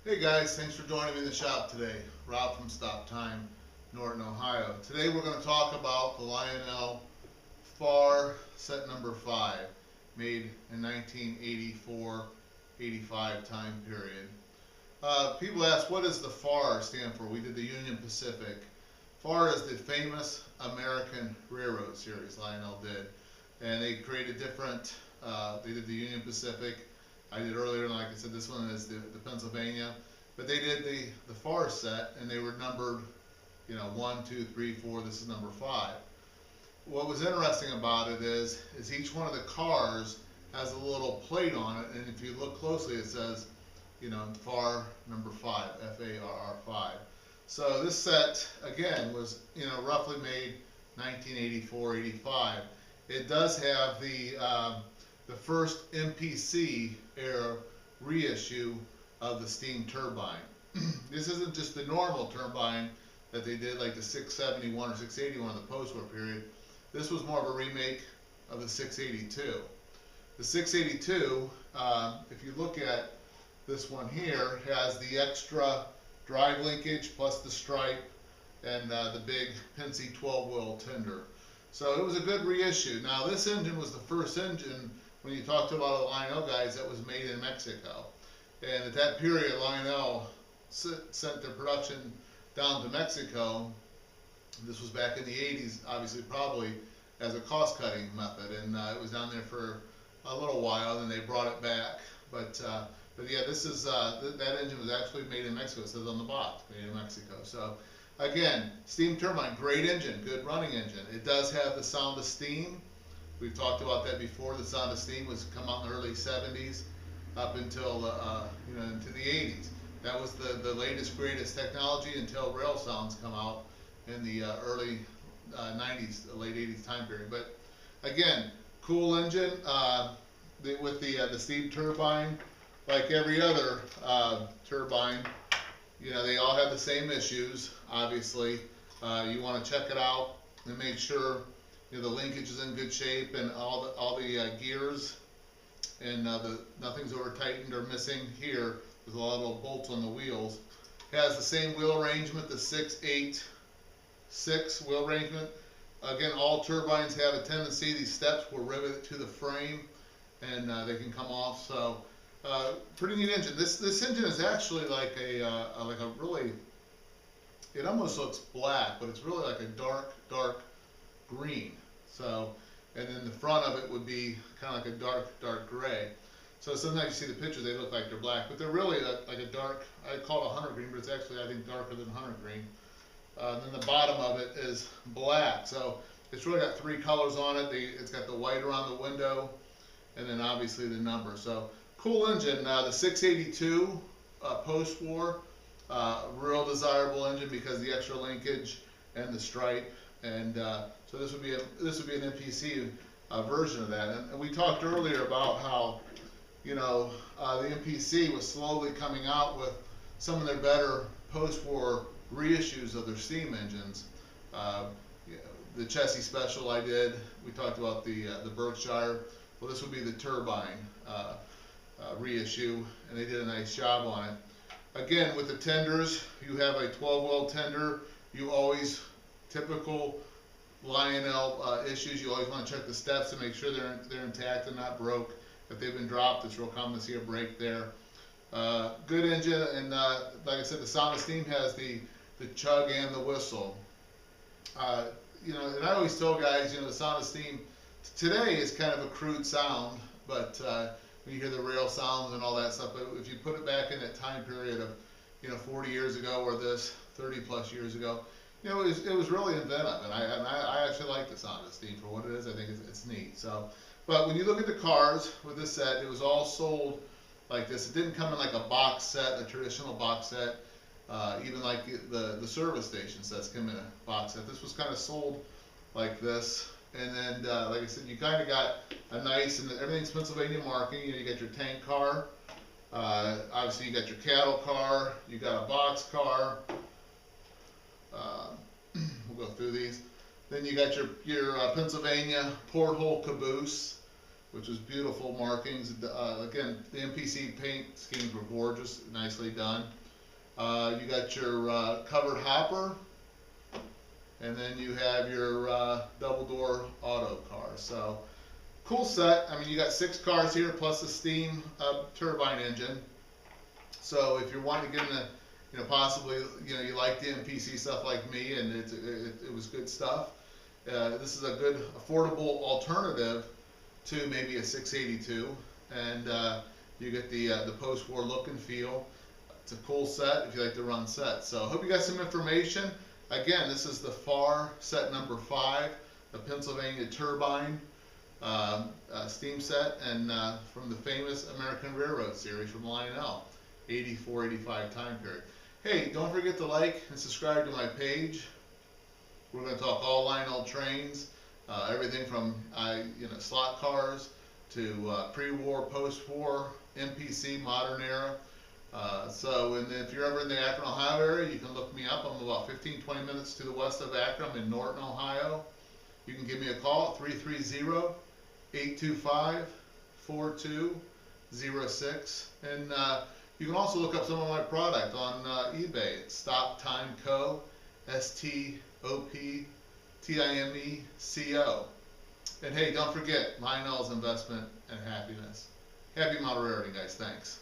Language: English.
Hey guys, thanks for joining me in the shop today. Rob from Stop Time, Norton, Ohio. Today we're going to talk about the Lionel FARR set number 5, made in 1984-85 time period. People ask, what does the FARR stand for? We did the Union Pacific. FARR is the famous American Railroad series Lionel did. And they created different, they did the Union Pacific. I did earlier, and like I said, this one is the Pennsylvania. But they did the FARR set, and they were numbered, 1, 2, 3, 4, this is number 5. What was interesting about it is each one of the cars has a little plate on it, and if you look closely, it says, FARR number 5, FARR 5. So this set, again, was, roughly made 1984-85. It does have the first MPC era reissue of the steam turbine. This isn't just the normal turbine that they did like the 671 or 681 in the post-war period. This was more of a remake of the 682. The 682, if you look at this one here, has the extra drive linkage plus the stripe and the big Penske 12-wheel tender. So it was a good reissue. Now this engine was the first engine, when you talk to a lot of the Lionel guys, that was made in Mexico. And at that period, Lionel sent their production down to Mexico. This was back in the 80s, obviously probably as a cost-cutting method. And it was down there for a little while, and they brought it back. But yeah, this is that engine was actually made in Mexico. It says on the box, made in Mexico. So again, steam turbine, great engine, good running engine. It does have the sound of steam. We've talked about that before. The sound of steam was come out in the early 70s up until into the 80s. That was the latest, greatest technology until rail sounds come out in the early 90s, the late 80s time period. But again, cool engine with the steam turbine. Like every other turbine, they all have the same issues. Obviously, you want to check it out and make sure the linkage is in good shape and all the gears and nothing's over tightened or missing here. There's a lot of little bolts on the wheels. It has the same wheel arrangement, the 6-8-6 wheel arrangement. Again, all turbines have a tendency, these steps will rivet to the frame and they can come off. So pretty neat engine. This engine is actually like a really, it almost looks black, but it's really like a dark green. So, and then the front of it would be kind of like a dark gray. So sometimes you see the pictures, they look like they're black, but they're really like a dark, I call it a hunter green, but it's actually, I think, darker than hunter green. And then the bottom of it is black. So it's really got 3 colors on it. It's got the white around the window, and then obviously the number. So cool engine. The 682 post-war, real desirable engine because of the extra linkage and the stripe. And so this would be an MPC version of that. And we talked earlier about how the MPC was slowly coming out with some of their better post-war reissues of their steam engines. The Chessie Special I did. We talked about the Berkshire. Well, this would be the turbine reissue, and they did a nice job on it. Again, with the tenders, you have a 12-well tender. You always, typical Lionel issues, you always want to check the steps to make sure they're intact and not broke. If they've been dropped, it's real common to see a break there. Good engine, and like I said, the sound of steam has the chug and the whistle. And I always tell guys, the sound of steam today is kind of a crude sound, but when you hear the rail sounds and all that stuff, but if you put it back in that time period of 40 years ago or this 30 plus years ago, it was really inventive, and I actually like the sound of steam for what it is. I think it's neat. So, but when you look at the cars with this set, it was all sold like this. It didn't come in like a box set, a traditional box set. Even like the service station sets come in a box set. This was kind of sold like this. And then, like I said, you kind of got a nice, and everything's Pennsylvania marking. You got your tank car. Obviously, you got your cattle car. You got a box car. We'll go through these. Then you got your Pennsylvania porthole caboose. which is beautiful markings. Again, the MPC paint schemes were gorgeous, nicely done. You got your covered hopper, and then you have your double door auto car. So cool set. I mean, you got 6 cars here plus the steam turbine engine. So if you're wanting to get in the, possibly, you like the MPC stuff like me, and it was good stuff. This is a good affordable alternative to maybe a 682, and you get the post-war look and feel. It's a cool set if you like to run sets. So I hope you got some information. Again, this is the FARR set number 5, the Pennsylvania turbine steam set, and from the famous American Railroad series from Lionel, 84-85 time period. Hey, don't forget to like and subscribe to my page. We're going to talk all Lionel trains, everything from slot cars to pre-war, post-war, MPC, modern era. And if you're ever in the Akron, Ohio area, you can look me up. I'm about 15-20 minutes to the west of Akron. I'm in Norton, Ohio. You can give me a call at 330-825-4206. And you can also look up some of my product on eBay. It's Stop Time Co. STOPTIMECO. And hey, don't forget, Lionel's investment and happiness. Happy model rarity, guys. Thanks.